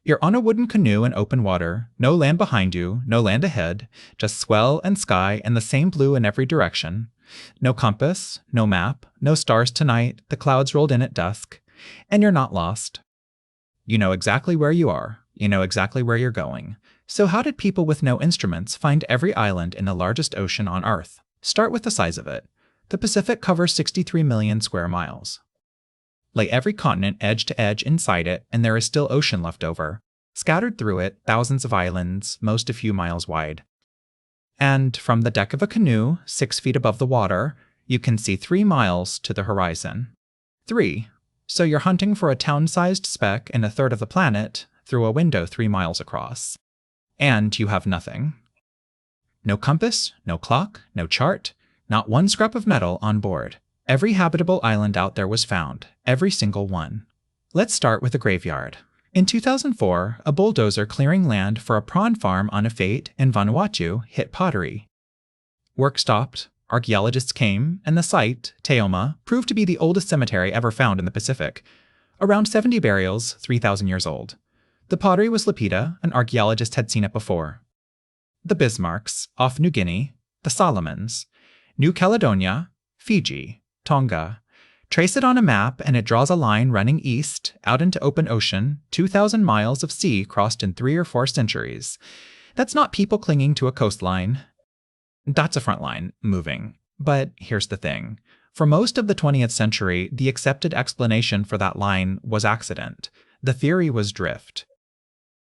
You're on a wooden canoe in open water, no land behind you, no land ahead, just swell and sky and the same blue in every direction. No compass, no map, no stars tonight, the clouds rolled in at dusk, and you're not lost. You know exactly where you are, you know exactly where you're going. So how did people with no instruments find every island in the largest ocean on Earth? Start with the size of it. The Pacific covers 63 million square miles. Lay every continent edge to edge inside it, and there is still ocean left over. Scattered through it, thousands of islands, most a few miles wide. And from the deck of a canoe, 6 feet above the water, you can see 3 miles to the horizon. 3. So you're hunting for a town-sized speck in a third of the planet through a window 3 miles across. And you have nothing. No compass, no clock, no chart, not one scrap of metal on board. Every habitable island out there was found, every single one. Let's start with a graveyard. In 2004, a bulldozer clearing land for a prawn farm on a fete in Vanuatu hit pottery. Work stopped, archaeologists came, and the site, Teouma, proved to be the oldest cemetery ever found in the Pacific. Around 70 burials, 3,000 years old. The pottery was lapita, and archaeologists had seen it before. The Bismarcks, off New Guinea, the Solomons, New Caledonia, Fiji, Tonga. Trace it on a map and it draws a line running east, out into open ocean, 2,000 miles of sea crossed in 3 or 4 centuries. That's not people clinging to a coastline. That's a front line, moving. But here's the thing. For most of the 20th century, the accepted explanation for that line was accident. The theory was drift.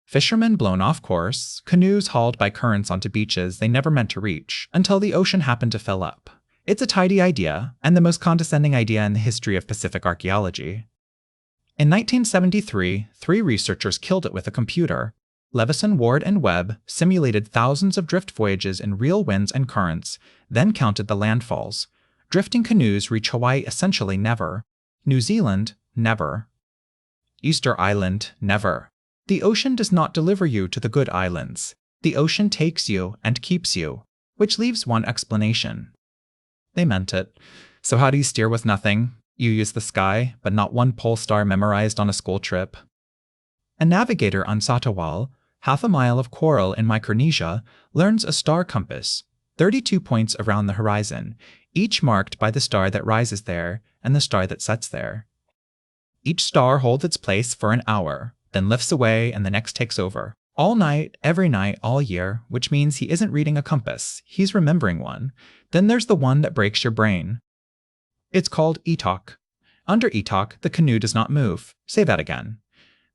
Fishermen blown off course, canoes hauled by currents onto beaches they never meant to reach, until the ocean happened to fill up. It's a tidy idea, and the most condescending idea in the history of Pacific archaeology. In 1973, 3 researchers killed it with a computer. Levison, Ward, and Webb simulated thousands of drift voyages in real winds and currents, then counted the landfalls. Drifting canoes reach Hawaii essentially never. New Zealand, never. Easter Island, never. The ocean does not deliver you to the good islands. The ocean takes you and keeps you, which leaves one explanation. They meant it. So how do you steer with nothing? You use the sky, but not one pole star memorized on a school trip. A navigator on Satawal, half a mile of coral in Micronesia, learns a star compass, 32 points around the horizon, each marked by the star that rises there and the star that sets there. Each star holds its place for an hour, then lifts away and the next takes over. All night, every night, all year, which means he isn't reading a compass, he's remembering one. Then there's the one that breaks your brain. It's called etak. Under etak, the canoe does not move. Say that again.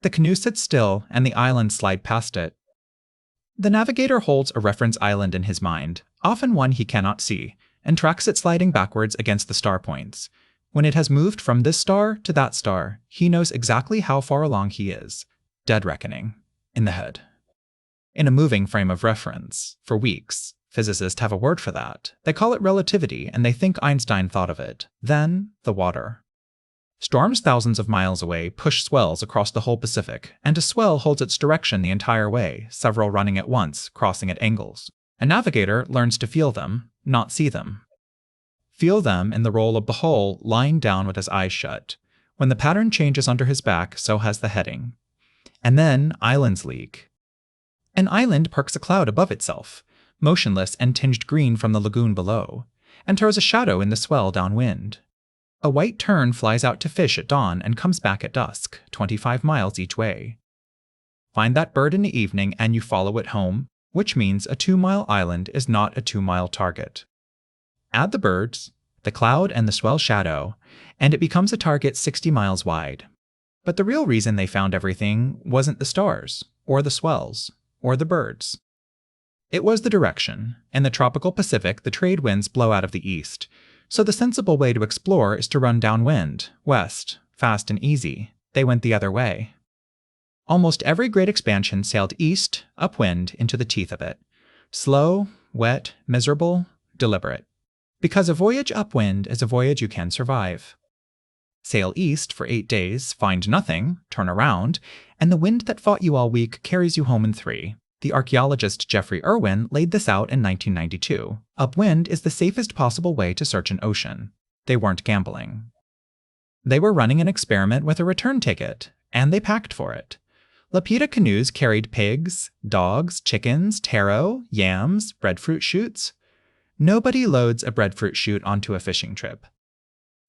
The canoe sits still, and the islands slide past it. The navigator holds a reference island in his mind, often one he cannot see, and tracks it sliding backwards against the star points. When it has moved from this star to that star, he knows exactly how far along he is. Dead reckoning. In the head. In a moving frame of reference, for weeks. Physicists have a word for that. They call it relativity, and they think Einstein thought of it. Then, the water. Storms thousands of miles away push swells across the whole Pacific, and a swell holds its direction the entire way, several running at once, crossing at angles. A navigator learns to feel them, not see them. Feel them in the role of the hull lying down with his eyes shut. When the pattern changes under his back, so has the heading. And then islands leak. An island parks a cloud above itself, motionless and tinged green from the lagoon below, and throws a shadow in the swell downwind. A white tern flies out to fish at dawn and comes back at dusk, 25 miles each way. Find that bird in the evening and you follow it home, which means a 2-mile island is not a 2-mile target. Add the birds, the cloud and the swell shadow, and it becomes a target 60 miles wide. But the real reason they found everything wasn't the stars, or the swells, or the birds. It was the direction. In the tropical Pacific, the trade winds blow out of the east, so the sensible way to explore is to run downwind, west, fast and easy. They went the other way. Almost every great expansion sailed east, upwind, into the teeth of it. Slow, wet, miserable, deliberate. Because a voyage upwind is a voyage you can survive. Sail east for 8 days, find nothing, turn around, and the wind that fought you all week carries you home in 3. The archaeologist Jeffrey Irwin laid this out in 1992. Upwind is the safest possible way to search an ocean. They weren't gambling. They were running an experiment with a return ticket, and they packed for it. Lapita canoes carried pigs, dogs, chickens, taro, yams, breadfruit shoots. Nobody loads a breadfruit shoot onto a fishing trip.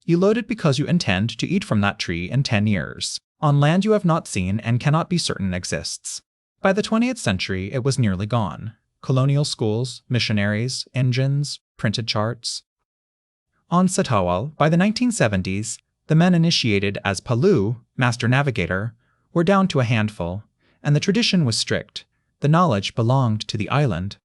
You load it because you intend to eat from that tree in 10 years, on land you have not seen and cannot be certain exists. By the 20th century, it was nearly gone. Colonial schools, missionaries, engines, printed charts. On Satawal, by the 1970s, the men initiated as Palu, master navigator, were down to a handful, and the tradition was strict. The knowledge belonged to the island.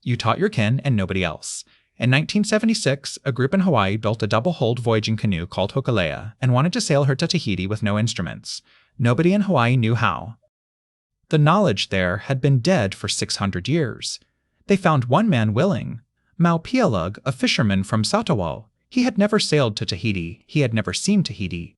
You taught your kin and nobody else. In 1976, a group in Hawaii built a double-hulled voyaging canoe called hokulea and wanted to sail her to Tahiti with no instruments. Nobody in Hawaii knew how. The knowledge there had been dead for 600 years. They found one man willing, piailug, a fisherman from Satawal. He had never sailed to Tahiti. He had never seen Tahiti.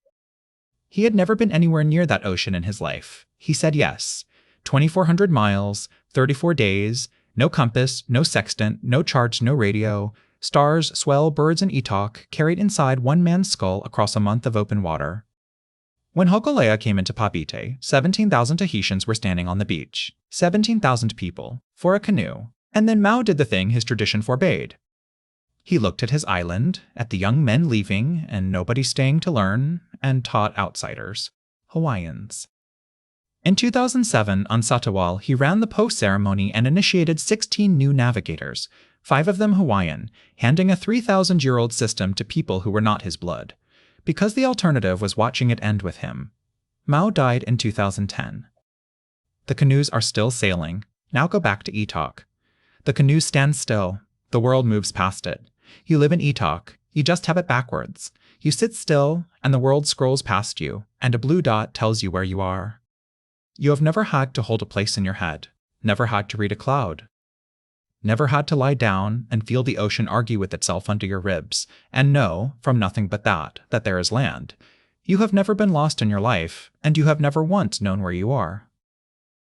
He had never been anywhere near that ocean in his life. He said yes. 2,400 miles, 34 days, no compass, no sextant, no charts, no radio, stars, swell, birds, and etak carried inside one man's skull across a month of open water. When hokulea came into Papeete, 17,000 Tahitians were standing on the beach. 17,000 people, for a canoe. And then Mao did the thing his tradition forbade. He looked at his island, at the young men leaving and nobody staying to learn, and taught outsiders, Hawaiians. In 2007, on Satawal, he ran the post ceremony and initiated 16 new navigators, 5 of them Hawaiian, handing a 3,000-year-old system to people who were not his blood, because the alternative was watching it end with him. Mao died in 2010. The canoes are still sailing. Now go back to etak. The canoes stand still. The world moves past it. You live in etak. You just have it backwards. You sit still, and the world scrolls past you, and a blue dot tells you where you are. You have never had to hold a place in your head, never had to read a cloud, never had to lie down and feel the ocean argue with itself under your ribs, and know, from nothing but that there is land. You have never been lost in your life, and you have never once known where you are.